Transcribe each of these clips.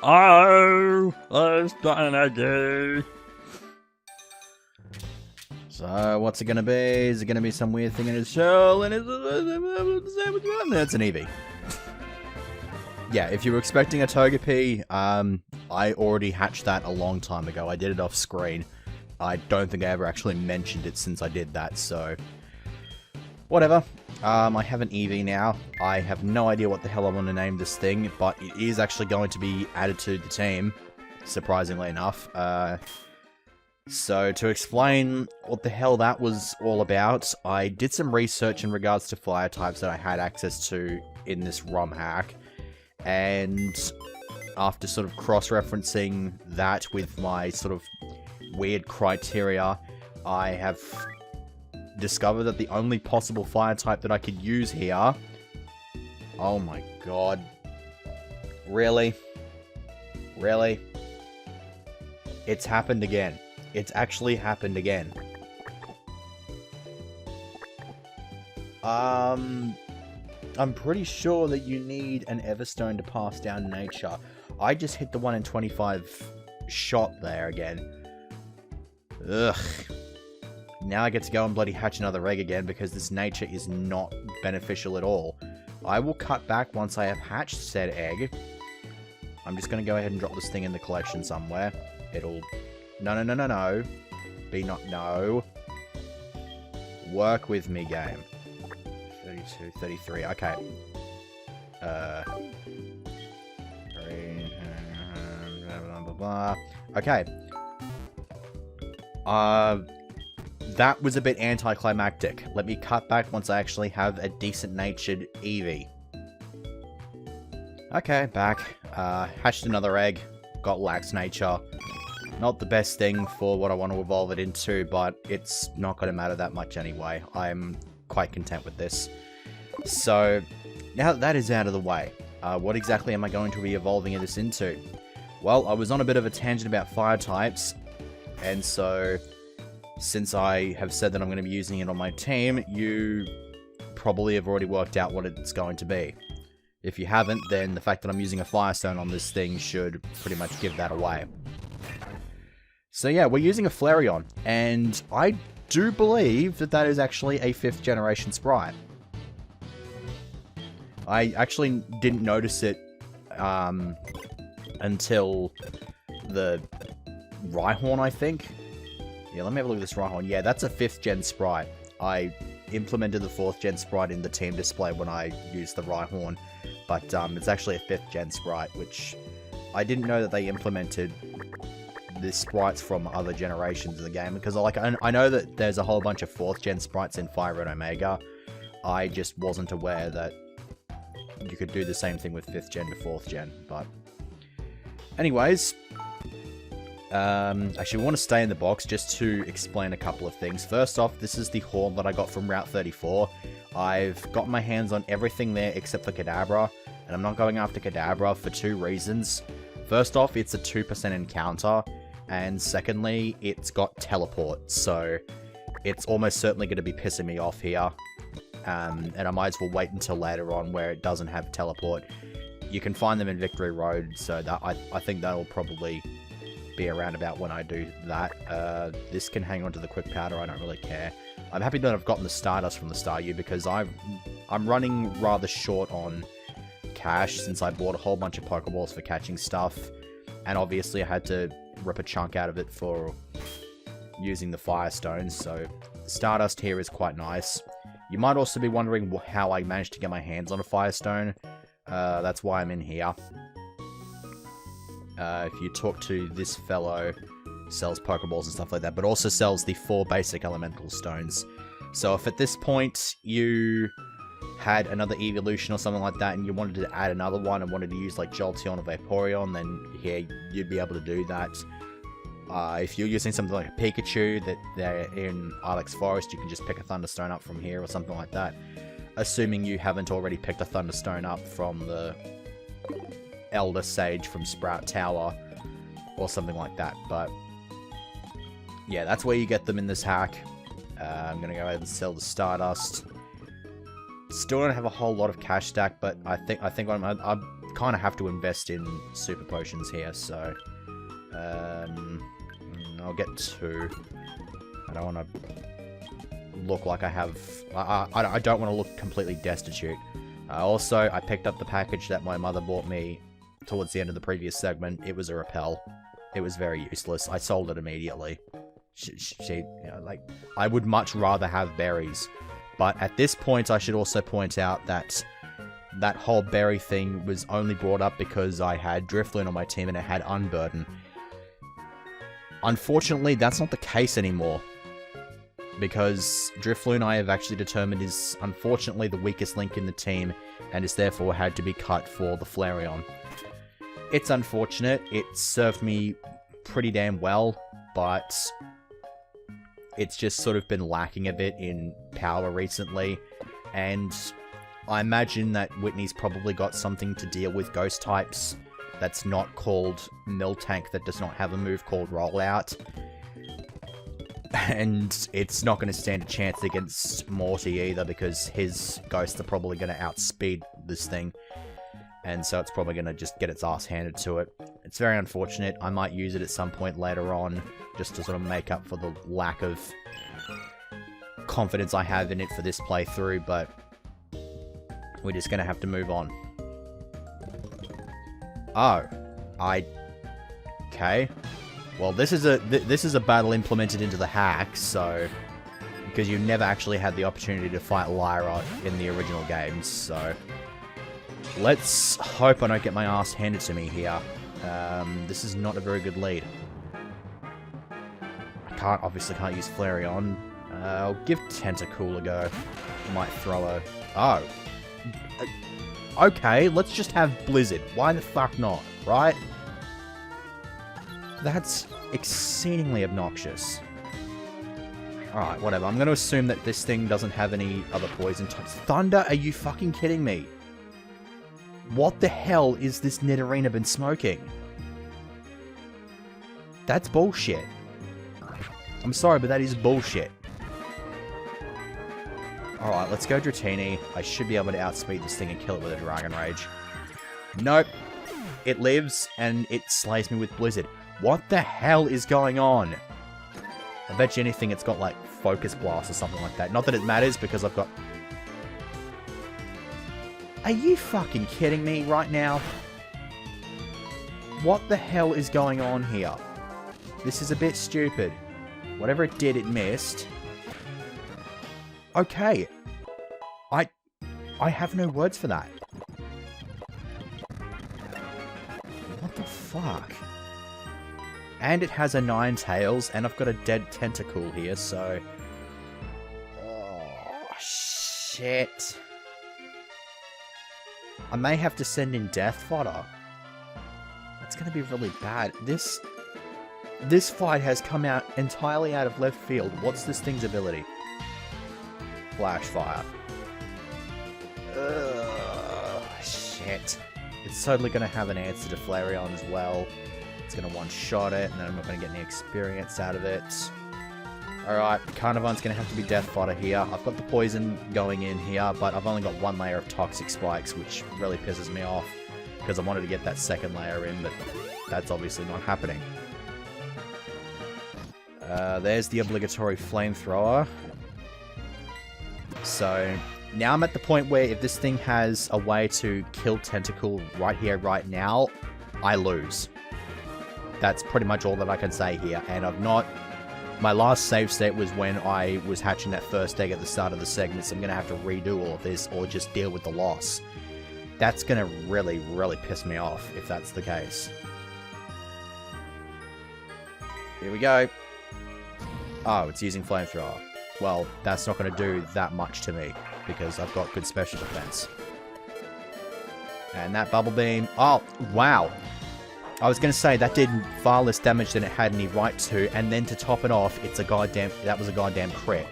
Oh, there's nothing I do. So, what's it gonna be? Is it gonna be some weird thing in his shell? And it's an Eevee. Yeah, if you were expecting a Togepi, I already hatched that a long time ago. I did it off screen. I don't think I ever actually mentioned it since I did that, so... Whatever. I have an Eevee now. I have no idea what the hell I want to name this thing, but it is actually going to be added to the team, surprisingly enough. So, to explain what the hell that was all about, I did some research in regards to fire types that I had access to in this ROM hack, and after sort of cross-referencing that with my sort of weird criteria, I have discovered that the only possible fire type that I could use here... Oh my god. Really? Really? It's happened again. It's actually happened again. I'm pretty sure that you need an Everstone to pass down nature. I just hit the 1 in 25 shot there again. Ugh. Now I get to go and bloody hatch another egg again because this nature is not beneficial at all. I will cut back once I have hatched said egg. I'm just going to go ahead and drop this thing in the collection somewhere. It'll... No. Be not... No. Work with me, game. 32, 33, okay. Okay. That was a bit anticlimactic. Let me cut back once I actually have a decent-natured Eevee. Okay, back. Hatched another egg. Got lax nature. Not the best thing for what I want to evolve it into, but it's not going to matter that much anyway. I'm quite content with this. So, now that is out of the way, what exactly am I going to be evolving this into? Well, I was on a bit of a tangent about fire types, and so, since I have said that I'm going to be using it on my team, you probably have already worked out what it's going to be. If you haven't, then the fact that I'm using a Firestone on this thing should pretty much give that away. So yeah, we're using a Flareon, and I do believe that that is actually a 5th generation sprite. I actually didn't notice it until the Rhyhorn, I think. Yeah, let me have a look at this Rhyhorn. Yeah, that's a 5th gen sprite. I implemented the 4th gen sprite in the team display when I used the Rhyhorn, but it's actually a 5th gen sprite, which I didn't know that they implemented the sprites from other generations of the game, because I know that there's a whole bunch of 4th gen sprites in Fire Red Omega. I just wasn't aware that you could do the same thing with 5th gen to 4th gen, but anyways, actually we want to stay in the box just to explain a couple of things. First off, this is the horn that I got from Route 34. I've got my hands on everything there except for Kadabra, and I'm not going after Kadabra for 2 reasons. First off, it's a 2% encounter, and secondly, it's got teleport, so it's almost certainly going to be pissing me off here. And I might as well wait until later on where it doesn't have teleport. You can find them in Victory Road, so that I think that'll probably be around about when I do that. This can hang on to the Quick Powder, I don't really care. I'm happy that I've gotten the Stardust from the Staryu, because I'm running rather short on cash since I bought a whole bunch of Pokeballs for catching stuff, and obviously I had to rip a chunk out of it for using the Firestones, so the Stardust here is quite nice. You might also be wondering how I managed to get my hands on a Firestone. That's why I'm in here. If you talk to this fellow, sells Pokeballs and stuff like that, but also sells the 4 basic Elemental Stones. So if at this point you had another evolution or something like that, and you wanted to add another one and wanted to use like Jolteon or Vaporeon, then here you'd be able to do that. If you're using something like a Pikachu that they're in Ilex Forest, you can just pick a Thunderstone up from here or something like that. Assuming you haven't already picked a Thunderstone up from the Elder Sage from Sprout Tower or something like that. But yeah, that's where you get them in this hack. I'm going to go ahead and sell the Stardust. Still don't have a whole lot of cash stack, but I think I'm kind of have to invest in super potions here, so... I'll get 2. I don't want to look like I have... I don't want to look completely destitute. Also, I picked up the package that my mother bought me towards the end of the previous segment. It was a repel. It was very useless. I sold it immediately. You know, like, I would much rather have berries. But at this point, I should also point out that that whole berry thing was only brought up because I had Drifloon on my team and it had Unburden. Unfortunately, that's not the case anymore. Because Drifloon, I have actually determined, is unfortunately the weakest link in the team, and is therefore had to be cut for the Flareon. It's unfortunate, it served me pretty damn well, but it's just sort of been lacking a bit in power recently, and I imagine that Whitney's probably got something to deal with ghost types that's not called Miltank, that does not have a move called Rollout. And it's not going to stand a chance against Morty either, because his ghosts are probably going to outspeed this thing. And so it's probably going to just get its ass handed to it. It's very unfortunate. I might use it at some point later on, just to sort of make up for the lack of confidence I have in it for this playthrough, but we're just going to have to move on. Oh. Okay. Well, this is a battle implemented into the hack, so... Because you never actually had the opportunity to fight Lyra in the original games, so... Let's hope I don't get my ass handed to me here. This is not a very good lead. I obviously can't use Flareon. I'll give Tentacool a go. Might throw a... Oh. Okay, let's just have Blizzard. Why the fuck not, right? That's exceedingly obnoxious. Alright, whatever. I'm going to assume that this thing doesn't have any other poison types. Thunder? Are you fucking kidding me? What the hell is this Nidorina been smoking? That's bullshit. I'm sorry, but that is bullshit. Alright, let's go Dratini. I should be able to outspeed this thing and kill it with a Dragon Rage. Nope. It lives, and it slays me with Blizzard. What the hell is going on? I bet you anything it's got, like, Focus Blast or something like that. Not that it matters, because I've got... Are you fucking kidding me right now? What the hell is going on here? This is a bit stupid. Whatever it did, it missed. Okay. I have no words for that. What the fuck? And it has a 9-tails, and I've got a dead Tentacool here, so... Oh, shit. I may have to send in Death Fodder. That's gonna be really bad. This fight has come out entirely out of left field. What's this thing's ability? Flash Fire. Ugh, shit. It's totally gonna have an answer to Flareon as well. It's going to one-shot it, and then I'm not going to get any experience out of it. Alright, Carnivon's going to have to be Death Fodder here. I've got the poison going in here, but I've only got 1 layer of Toxic Spikes, which really pisses me off, because I wanted to get that 2nd layer in, but that's obviously not happening. There's the obligatory Flamethrower. So, now I'm at the point where if this thing has a way to kill Tentacool right here, right now, I lose. That's pretty much all that I can say here, and I've not... My last save state was when I was hatching that first egg at the start of the segment, so I'm going to have to redo all of this, or just deal with the loss. That's going to really, really piss me off, if that's the case. Here we go. Oh, it's using Flamethrower. Well, that's not going to do that much to me, because I've got good special defense. And that Bubble Beam... Oh, wow! I was going to say, that did far less damage than it had any right to, and then to top it off, it's a goddamn... That was a goddamn crit.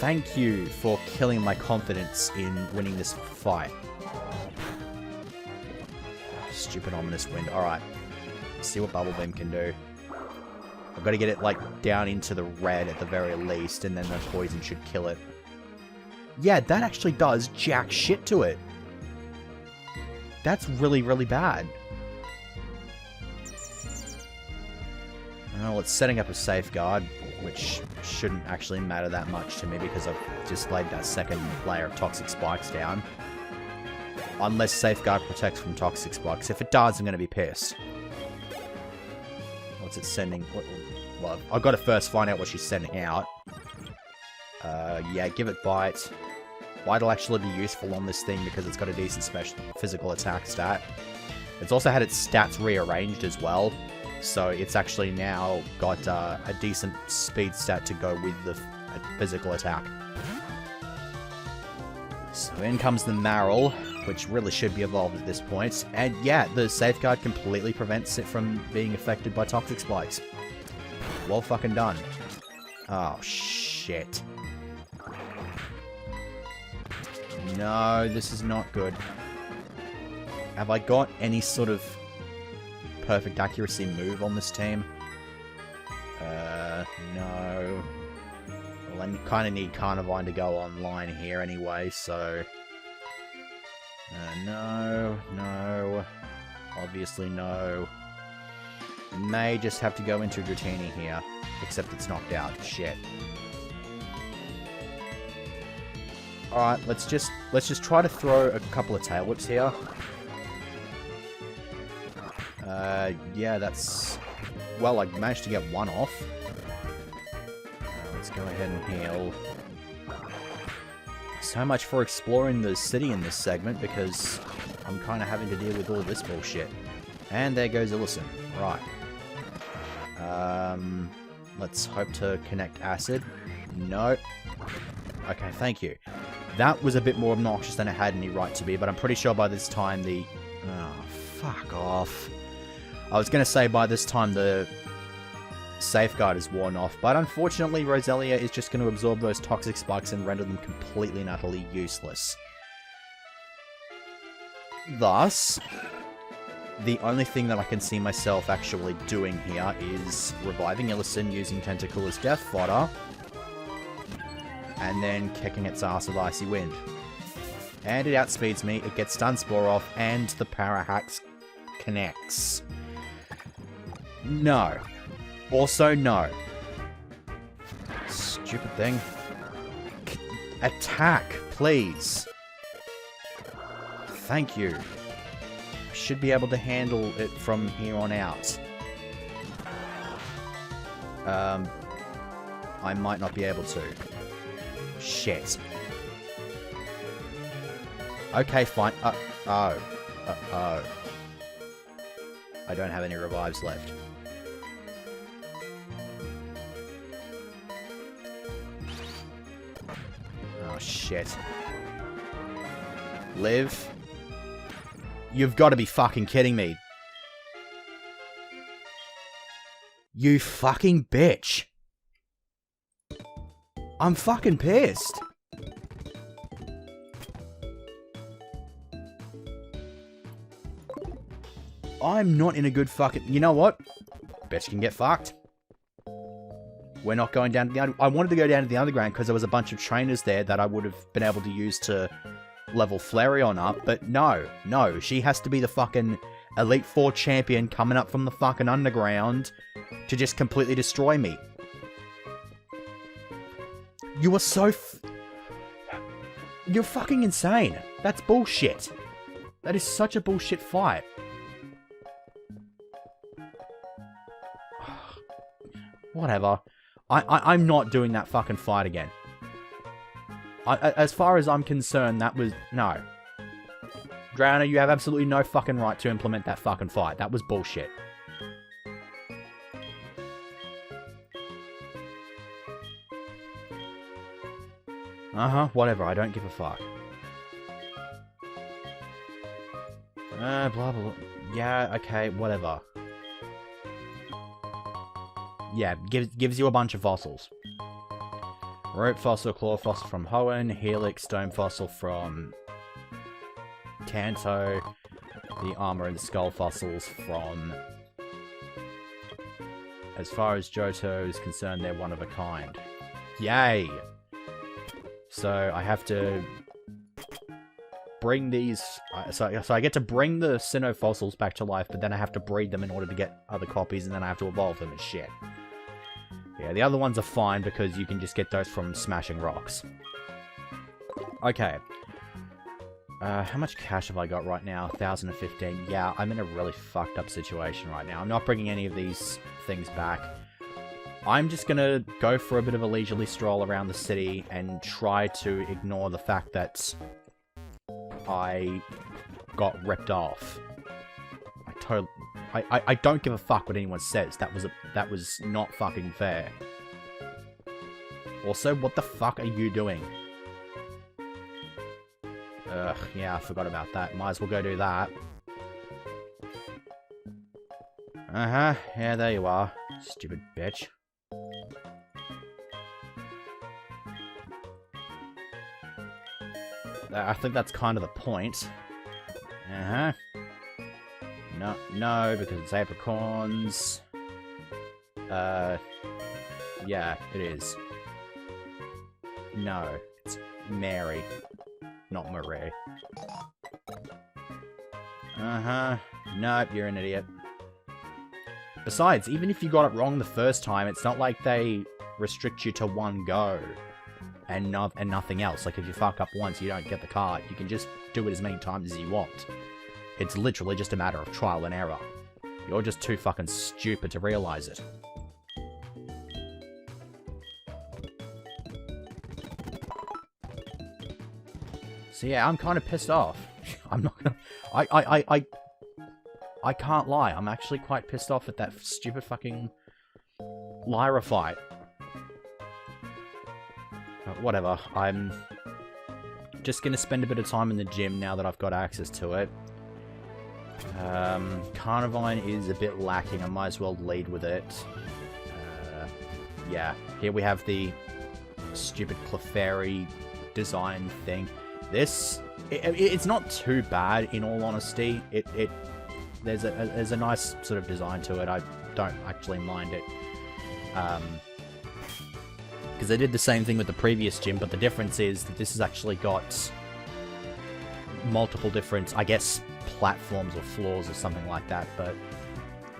Thank you for killing my confidence in winning this fight. Stupid Ominous Wind. Alright. See what Bubble Beam can do. I've got to get it, like, down into the red at the very least, and then the poison should kill it. Yeah, that actually does jack shit to it. That's really, really bad. Well, it's setting up a safeguard, which shouldn't actually matter that much to me because I've just laid that second layer of toxic spikes down. Unless safeguard protects from toxic spikes. If it does, I'm going to be pissed. What's it sending? Well, I've got to first find out what she's sending out. Yeah, give it bite. Bite'll actually be useful on this thing because it's got a decent special physical attack stat. It's also had its stats rearranged as well. So it's actually now got a decent speed stat to go with the physical attack. So in comes the Maril, which really should be evolved at this point. And yeah, the safeguard completely prevents it from being affected by toxic spikes. Well fucking done. Oh, shit. No, this is not good. Have I got any sort of perfect accuracy move on this team? No. Well, I kind of need Carnivine to go online here anyway, so... no. Obviously no. May just have to go into Dratini here, except it's knocked out. Shit. Alright, let's just try to throw a couple of tail whips here. Yeah, that's... Well, I managed to get one off. Let's go ahead and heal. So much for exploring the city in this segment, because I'm kind of having to deal with all this bullshit. And there goes Illison. Right. Let's hope to connect Acid. No. Okay, thank you. That was a bit more obnoxious than it had any right to be, but I'm pretty sure by this time the... Oh, fuck off. I was going to say by this time the safeguard is worn off, but unfortunately Roselia is just going to absorb those toxic spikes and render them completely and utterly useless. Thus, the only thing that I can see myself actually doing here is reviving Illison using Tentacle as death fodder, and then kicking its ass with Icy Wind. And it outspeeds me, it gets Stun Spore off, and the Para Hacks connects. No. Also, no. Stupid thing. Attack, please. Thank you. I should be able to handle it from here on out. I might not be able to. Shit. Okay, fine. Oh. I don't have any revives left. Oh, shit. Live. You've got to be fucking kidding me. You fucking bitch. I'm fucking pissed. I'm not in a good fucking... You know what? Bet you can get fucked. We're not going down to the... I wanted to go down to the underground because there was a bunch of trainers there that I would have been able to use to level Flareon up, but no, she has to be the fucking Elite Four champion coming up from the fucking underground to just completely destroy me. You are so... You're fucking insane. That's bullshit. That is such a bullshit fight. Whatever. I'm not doing that fucking fight again. As far as I'm concerned, that was... No. Drowner, you have absolutely no fucking right to implement that fucking fight. That was bullshit. Whatever. I don't give a fuck. Blah, blah, blah. Yeah, okay, whatever. Yeah, gives you a bunch of fossils. Rope fossil, claw fossil from Hoenn, Helix, stone fossil from Kanto, the armor and skull fossils from... As far as Johto is concerned, they're one of a kind. Yay! So I have to bring these... So I get to bring the Sinnoh fossils back to life, but then I have to breed them in order to get other copies, and then I have to evolve them and shit. Yeah, the other ones are fine because you can just get those from smashing rocks. Okay. How much cash have I got right now? 1,015. Yeah, I'm in a really fucked up situation right now. I'm not bringing any of these things back. I'm just gonna go for a bit of a leisurely stroll around the city and try to ignore the fact that I got ripped off. I don't give a fuck what anyone says. That was not fucking fair. Also, what the fuck are you doing? Ugh, yeah, I forgot about that. Might as well go do that. Uh-huh, yeah, there you are. Stupid bitch. I think that's kind of the point. Uh-huh. No, because it's apricorns. Yeah, it is. No, it's Mary, not Marie. Uh-huh. Nope, you're an idiot. Besides, even if you got it wrong the first time, it's not like they restrict you to one go. And nothing else. Like, if you fuck up once, you don't get the card. You can just do it as many times as you want. It's literally just a matter of trial and error. You're just too fucking stupid to realize it. So yeah, I'm kind of pissed off. I'm not gonna... I can't lie. I'm actually quite pissed off at that stupid fucking Lyra fight. Whatever, I'm just going to spend a bit of time in the gym now that I've got access to it. Carnivine is a bit lacking, I might as well lead with it. Yeah, here we have the stupid Clefairy design thing. This, it's not too bad in all honesty. There's a nice sort of design to it, I don't actually mind it. Because they did the same thing with the previous gym, but the difference is that this has actually got multiple different, I guess, platforms or floors or something like that, but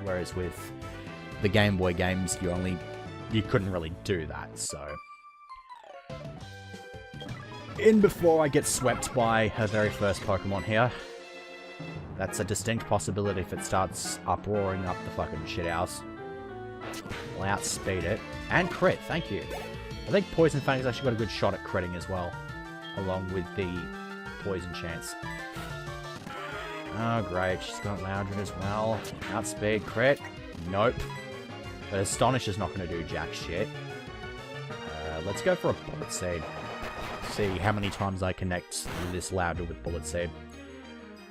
whereas with the Game Boy games, you couldn't really do that, so... In before I get swept by her very first Pokemon here. That's a distinct possibility if it starts uproaring up the fucking shithouse. I'll outspeed it. And crit, thank you. I think Poison Fang's actually got a good shot at critting as well, along with the poison chance. Oh great, she's got Loudred as well. Outspeed, crit. Nope. But Astonish is not going to do jack shit. Let's go for a Bullet Seed. See how many times I connect this Loudred with Bullet Seed.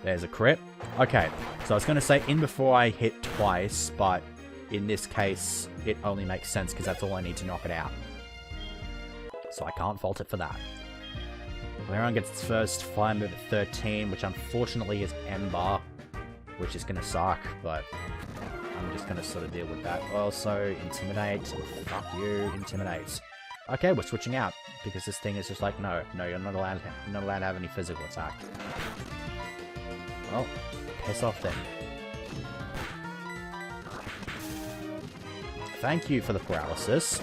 There's a crit. Okay, so I was going to say in before I hit twice, but in this case, it only makes sense because that's all I need to knock it out. So I can't fault it for that. Glareon gets its first fire move at 13, which unfortunately is Ember, which is going to suck, but I'm just going to sort of deal with that. Also, Intimidate. Fuck you, Intimidate. Okay, we're switching out, because this thing is just like, no, you're not allowed to have any physical attack. Well, piss off then. Thank you for the paralysis.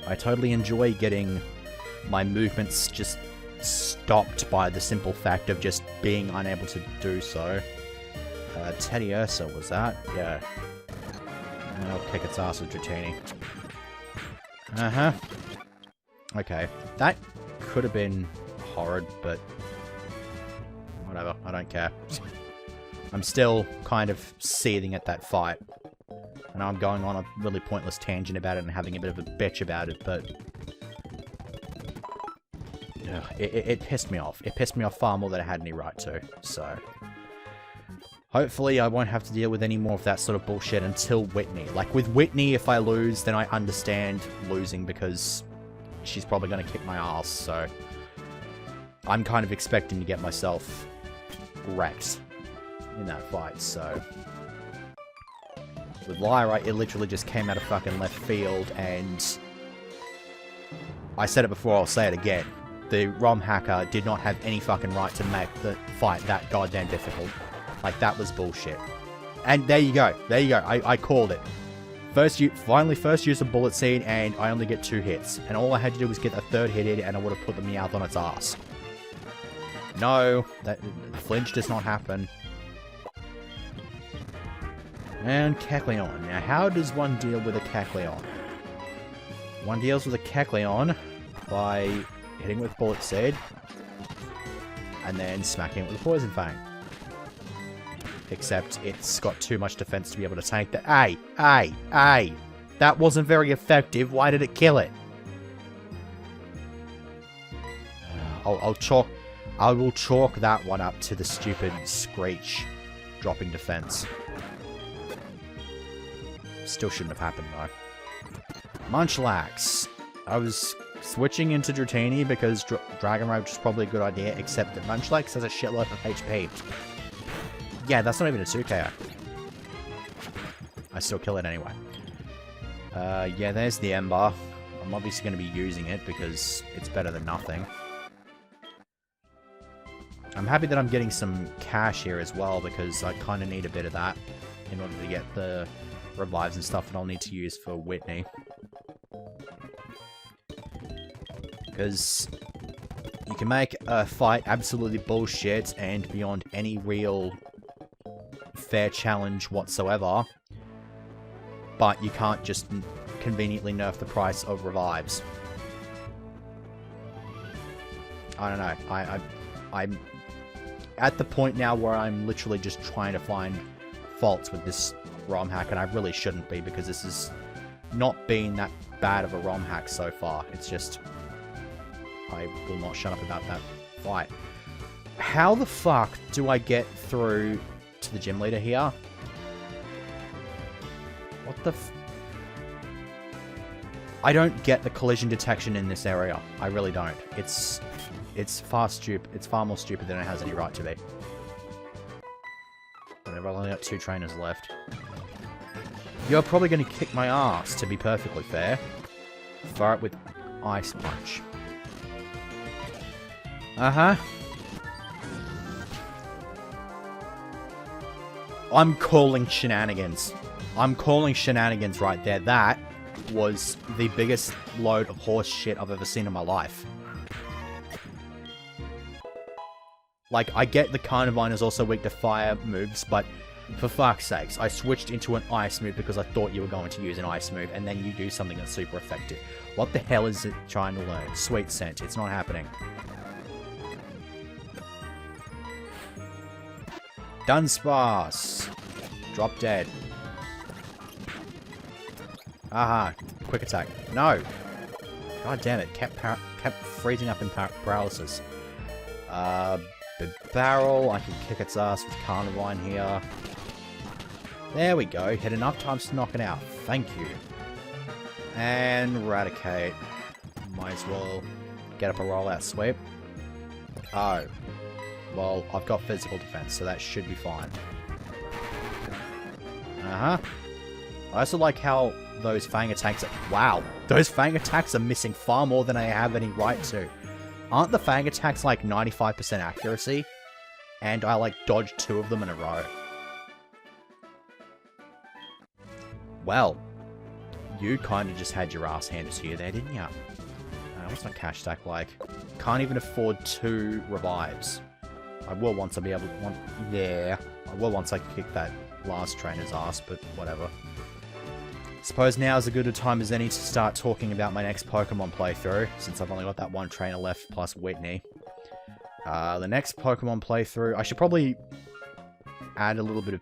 I totally enjoy getting my movements just stopped by the simple fact of just being unable to do so. Teddy Ursa was that? Yeah. And I'll kick its ass with Dratini. Uh-huh. Okay. That could have been horrid, but... whatever, I don't care. I'm still kind of seething at that fight. And I'm going on a really pointless tangent about it and having a bit of a bitch about it, but... it pissed me off. It pissed me off far more than I had any right to, so... hopefully I won't have to deal with any more of that sort of bullshit until Whitney. Like, with Whitney, if I lose, then I understand losing because she's probably going to kick my ass, so... I'm kind of expecting to get myself wrecked in that fight, so... With Lyra, it literally just came out of fucking left field, and... I said it before, I'll say it again. the ROM hacker did not have any fucking right to make the fight that goddamn difficult. Like, that was bullshit. And there you go. There you go. I called it. Finally first use of bullet seed, and I only get 2 hits. And all I had to do was get a 3rd hit in, and I would have put the Meowth on its ass. No, that flinch does not happen. And Kecleon. Now, how does one deal with a Kecleon? One deals with a Kecleon by hitting with Bullet Seed, and then smacking it with a Poison Fang. Except it's got too much defense to be able to tank that. Hey! That wasn't very effective. Why did it kill it? I will chalk that one up to the stupid Screech dropping defense. Still shouldn't have happened, though. Munchlax. I was switching into Dratini because Dragon Rage is probably a good idea, except that Munchlax has a shitload of HP. Yeah, that's not even a 2KO. I still kill it anyway. Yeah, there's the Ember. I'm obviously going to be using it because it's better than nothing. I'm happy that I'm getting some cash here as well because I kind of need a bit of that in order to get the revives and stuff that I'll need to use for Whitney. Because you can make a fight absolutely bullshit and beyond any real fair challenge whatsoever, but you can't just conveniently nerf the price of revives. I don't know. I'm at the point now where I'm literally just trying to find faults with this ROM hack, and I really shouldn't be because this has not been that bad of a ROM hack so far. It's just I will not shut up about that fight. How the fuck do I get through to the gym leader here? What the I don't get the collision detection in this area. I really don't. It's far stupid. It's far more stupid than it has any right to be. Whatever, I've only got 2 trainers left. You're probably going to kick my ass, to be perfectly fair. Fire it with Ice Punch. Uh-huh. I'm calling shenanigans. I'm calling shenanigans right there. That was the biggest load of horse shit I've ever seen in my life. Like, I get the Carnivine is also weak to fire moves, but for fuck's sakes, I switched into an ice move because I thought you were going to use an ice move, and then you do something that's super effective. What the hell is it trying to learn? Sweet Scent. It's not happening. Dunsparce. Drop dead. Aha. Quick attack. No. God damn it. Kept freezing up in paralysis. Barrel. I can kick its ass with Carnivine here. There we go. Hit enough times to knock it out. Thank you. And Eradicate. Might as well get up a rollout sweep. Oh. Well, I've got physical defense, so that should be fine. Uh-huh. I also like how those Fang attacks are... Wow. Those Fang attacks are missing far more than I have any right to. Aren't the Fang attacks like 95% accuracy? And I like dodged 2 of them in a row. Well, you kind of just had your ass handed to you there, didn't you? What's my cash stack like? Can't even afford 2 revives. I will once I be able to... Yeah. I will once I kick that last trainer's ass, but whatever. Suppose now is as good a time as any to start talking about my next Pokemon playthrough, since I've only got that 1 trainer left plus Whitney. The next Pokemon playthrough... I should probably add a little bit of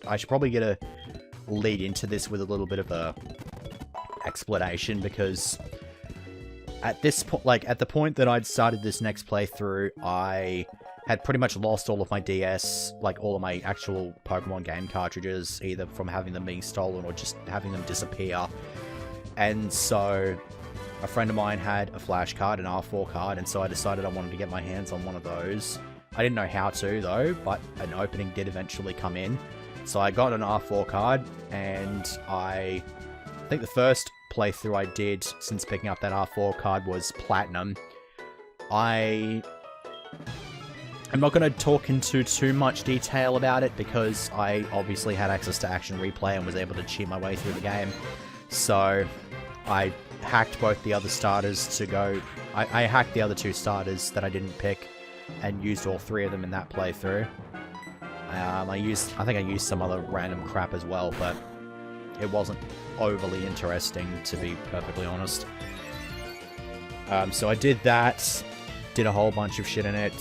I should probably get a lead into this with a little bit of a explanation, because at this point, like, at the point that I'd started this next playthrough, I had pretty much lost all of my DS, like all of my actual Pokemon game cartridges, either from having them being stolen or just having them disappear. And so a friend of mine had a flash card, an R4 card, and so I decided I wanted to get my hands on one of those. I didn't know how to, though, but an opening did eventually come in. So I got an R4 card, and I think the first playthrough I did since picking up that R4 card was Platinum. I'm not going to talk into too much detail about it because I obviously had access to Action Replay and was able to cheat my way through the game. So I hacked both the other starters to go... I hacked the other 2 starters that I didn't pick and used all 3 of them in that playthrough. I think I used some other random crap as well, but it wasn't overly interesting, to be perfectly honest. So I did that, did a whole bunch of shit in it.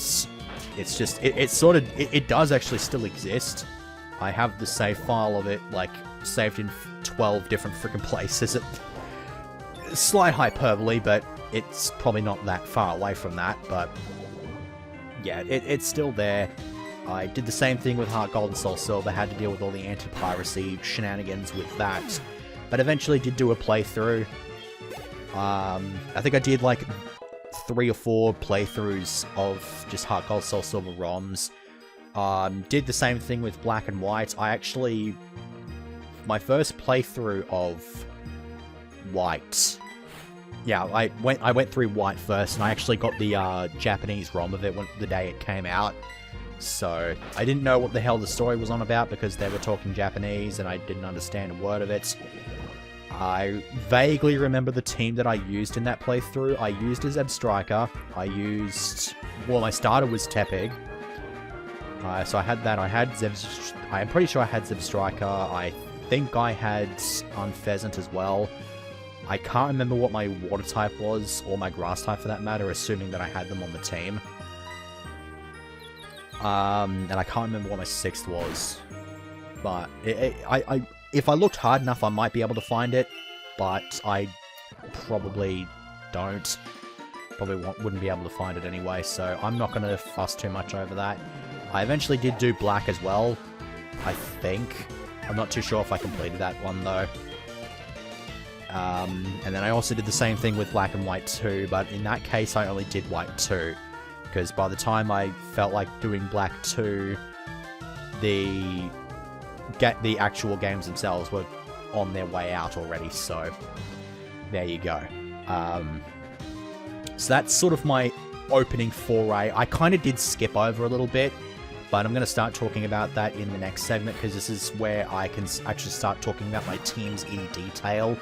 It's just, it does actually still exist. I have the save file of it, like, saved in 12 different freaking places. Slight hyperbole, but it's probably not that far away from that, but yeah, it's still there. I did the same thing with Heart Gold and Soul Silver, had to deal with all the anti-piracy shenanigans with that, but eventually did do a playthrough. I think I did like 3 or 4 playthroughs of just Heart Gold, Soul Silver ROMs. Did the same thing with Black and White. My first playthrough of White, yeah, I went through White first, and I actually got the Japanese ROM of it the day it came out. So I didn't know what the hell the story was on about because they were talking Japanese and I didn't understand a word of it. I vaguely remember the team that I used in that playthrough. I used a Zeb Striker. My starter was Tepig. So I had that. I'm pretty sure I had Zeb Striker. I think I had Unpheasant as well. I can't remember what my water type was, or my grass type for that matter, assuming that I had them on the team. And I can't remember what my 6th was. But if I looked hard enough, I might be able to find it. But I probably don't. Probably wouldn't be able to find it anyway, so I'm not going to fuss too much over that. I eventually did do Black as well, I think. I'm not too sure if I completed that one, though. And then I also did the same thing with Black and White 2, but in that case I only did White 2. Because by the time I felt like doing Black 2, the actual games themselves were on their way out already, so there you go. So that's sort of my opening foray. I kind of did skip over a little bit, but I'm going to start talking about that in the next segment, because this is where I can actually start talking about my teams in detail,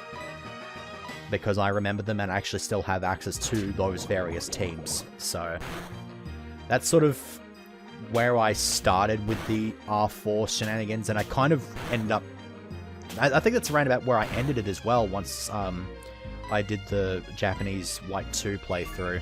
because I remember them and actually still have access to those various teams. So that's sort of where I started with the R4 shenanigans, and I kind of ended up... I think that's around about where I ended it as well, once I did the Japanese White 2 playthrough.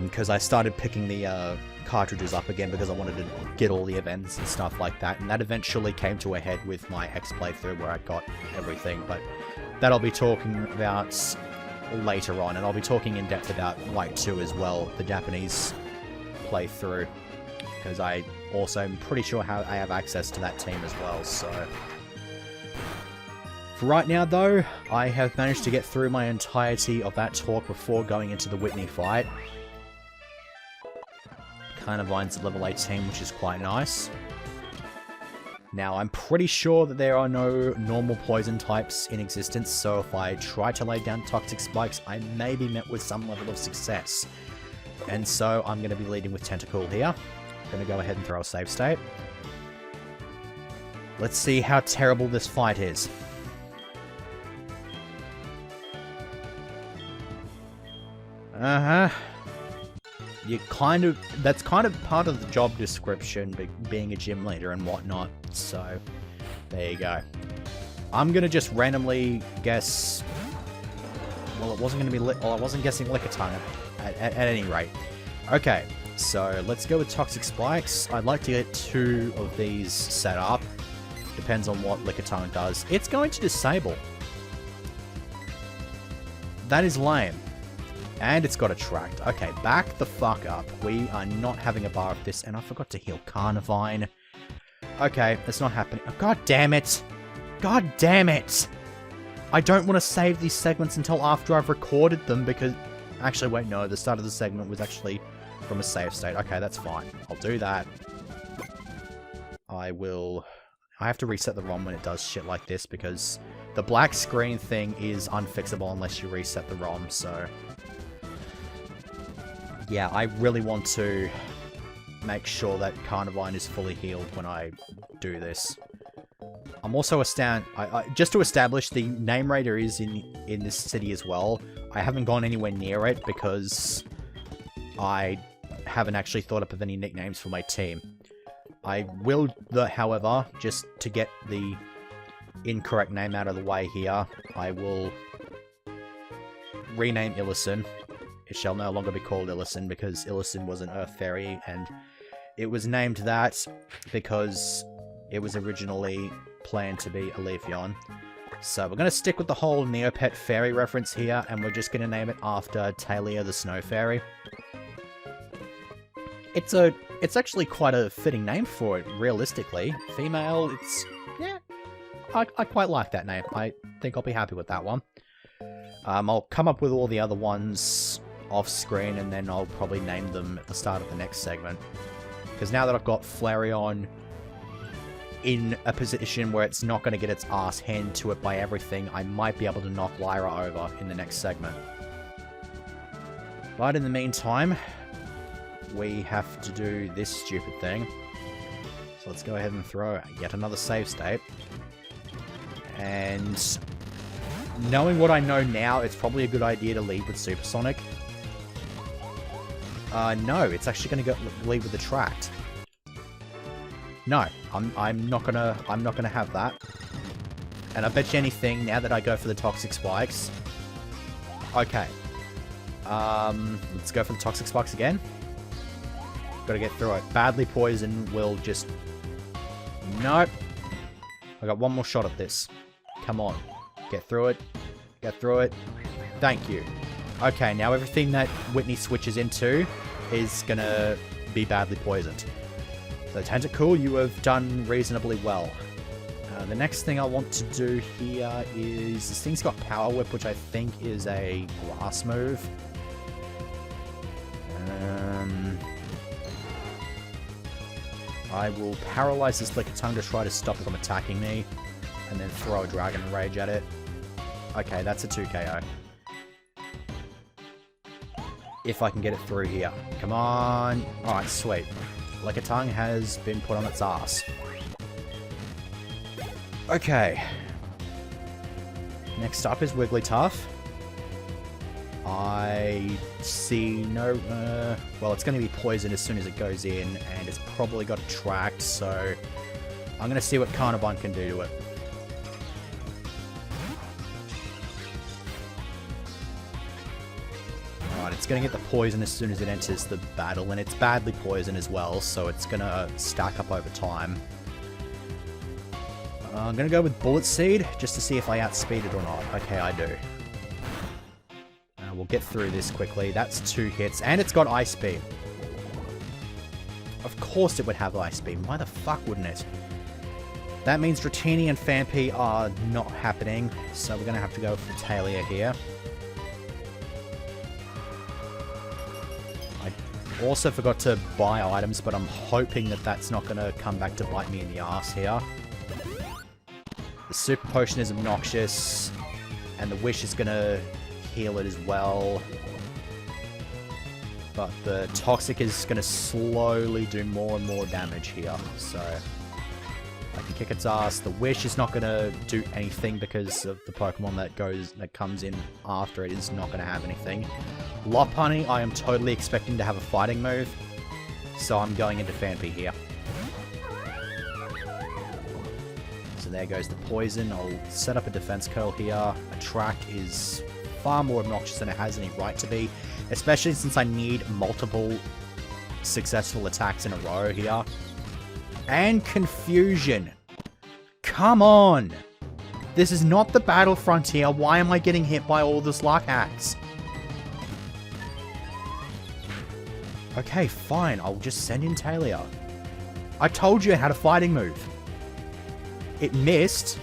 Because I started picking the cartridges up again because I wanted to get all the events and stuff like that, and that eventually came to a head with my X playthrough where I got everything, but that I'll be talking about later on, and I'll be talking in depth about White 2 as well, the Japanese playthrough, because I also am pretty sure I have access to that team as well. So for right now though, I have managed to get through my entirety of that talk before going into the Whitney fight. Carnivine's at level 18, which is quite nice. Now, I'm pretty sure that there are no normal poison types in existence, so if I try to lay down toxic spikes, I may be met with some level of success. And so I'm going to be leading with Tentacool here. I'm going to go ahead and throw a save state. Let's see how terrible this fight is. That's kind of part of the job description, being a gym leader and whatnot, so there you go. I'm gonna just randomly guess... Well, it wasn't gonna be I wasn't guessing Lickitung at any rate. Okay, so let's go with Toxic Spikes. I'd like to get 2 of these set up. Depends on what Lickitung does. It's going to disable. That is lame. And it's got attract. Okay, back the fuck up. We are not having a bar of this, and I forgot to heal Carnivine. Okay, it's not happening. Oh, god damn it! God damn it! I don't want to save these segments until after I've recorded them, because... Actually, wait, no, the start of the segment was actually from a save state. Okay, that's fine. I'll do that. I have to reset the ROM when it does shit like this, because the black screen thing is unfixable unless you reset the ROM, so... yeah, I really want to make sure that Carnivine is fully healed when I do this. I'm also just to establish the name raider is in this city as well. I haven't gone anywhere near it because I haven't actually thought up of any nicknames for my team. I will, however, just to get the incorrect name out of the way here, I will rename Illison. It shall no longer be called Illison because Illison was an Earth Fairy, and it was named that because it was originally planned to be a Leafeon. So we're going to stick with the whole Neopet Fairy reference here, and we're just going to name it after Talia the Snow Fairy. It's actually quite a fitting name for it, realistically. Female, yeah, I quite like that name. I think I'll be happy with that one. I'll come up with all the other ones off screen, and then I'll probably name them at the start of the next segment. Because now that I've got Flareon in a position where it's not going to get its ass handed to it by everything, I might be able to knock Lyra over in the next segment. But in the meantime, we have to do this stupid thing. So let's go ahead and throw yet another save state. And knowing what I know now, it's probably a good idea to lead with Supersonic. No, it's actually going to lead with Attract. No, I'm not gonna have that. And I bet you anything, now that I go for the Toxic Spikes. Okay. Let's go for the Toxic Spikes again. Gotta get through it. Badly Poison will just... Nope. I got one more shot at this. Come on. Get through it. Get through it. Thank you. Okay, now everything that Whitney switches into is gonna be badly poisoned. So Tentacool, you have done reasonably well. The next thing I want to do here is... This thing's got Power Whip, which I think is a grass move. I will paralyze this Lickitung to try to stop it from attacking me, and then throw a Dragon Rage at it. Okay, that's a 2KO. If I can get it through here. Come on. Alright, sweet. Lickitung has been put on its ass. Okay. Next up is Wigglytuff. I see no... well, it's going to be poisoned as soon as it goes in, and it's probably got Attract, so I'm going to see what Carnivine can do to it. Alright, it's going to get the poison as soon as it enters the battle, and it's badly poisoned as well, so it's going to stack up over time. I'm going to go with Bullet Seed, just to see if I outspeed it or not. Okay, I do. We'll get through this quickly. That's 2 hits, and it's got Ice Beam. Of course it would have Ice Beam. Why the fuck wouldn't it? That means Dratini and Phanpy are not happening, so we're going to have to go for Talia here. I also forgot to buy items, but I'm hoping that that's not going to come back to bite me in the ass here. The Super Potion is obnoxious, and the Wish is going to heal it as well. But the Toxic is going to slowly do more and more damage here, so I can kick its ass. The Wish is not going to do anything because of the Pokemon that comes in after it is not going to have anything. Lopunny, I am totally expecting to have a fighting move, so I'm going into Phanpy here. So there goes the poison. I'll set up a defense curl here. Attract is far more obnoxious than it has any right to be, especially since I need multiple successful attacks in a row here. And Confusion. Come on! This is not the Battle Frontier. Why am I getting hit by all the Slug hacks? Okay, fine. I'll just send in Talia. I told you it had a fighting move. It missed.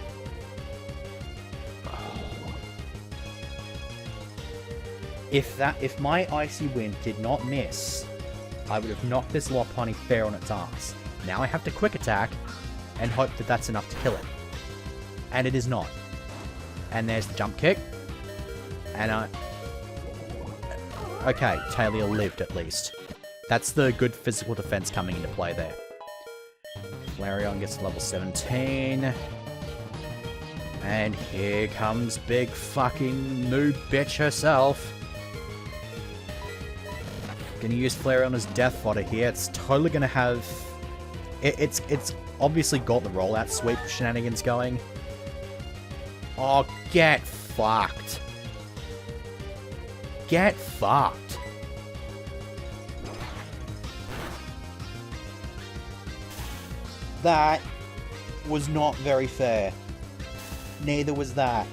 If my Icy Wind did not miss, I would have knocked this Lopunny fair on its ass. Now I have to Quick Attack and hope that that's enough to kill it. And it is not. And there's the Jump Kick. And Okay, Talia lived at least. That's the good physical defense coming into play there. Flareon gets to level 17. And here comes big fucking noob bitch herself. Gonna use Flareon as death fodder here. It's totally gonna have... It's obviously got the rollout sweep shenanigans going. Oh, get fucked. Get fucked. That was not very fair. Neither was that.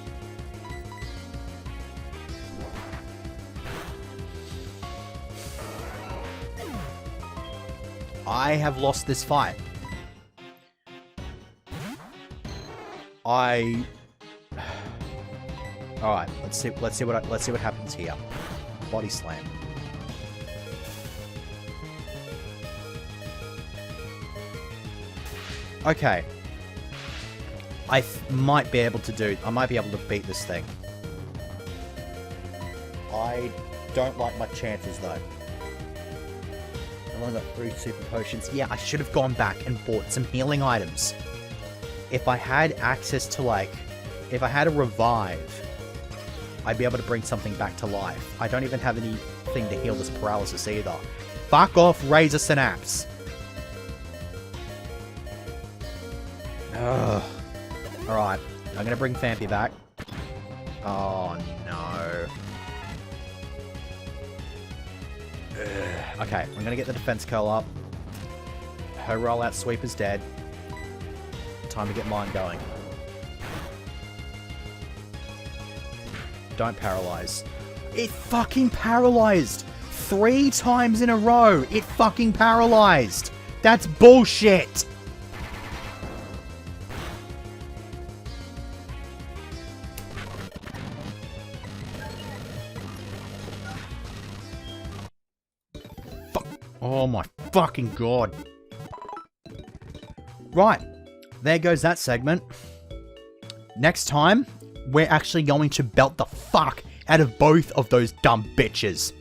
I have lost this fight. Alright, let's see what happens here. Body slam. Okay. I might be able to beat this thing. I don't like my chances though. I've only got 3 super potions. Yeah, I should have gone back and bought some healing items. If I had access to, like... If I had a revive, I'd be able to bring something back to life. I don't even have anything to heal this paralysis either. Fuck off, Razor Synapse! Ugh. Alright, I'm gonna bring Fampy back. Oh, no. Ugh. Okay, I'm gonna get the defense curl up. Her rollout sweep is dead. Time to get mine going. Don't paralyze. It fucking paralyzed! 3 times in a row! It fucking paralyzed! That's bullshit! Oh my fucking god. Right. There goes that segment. Next time, we're actually going to belt the fuck out of both of those dumb bitches.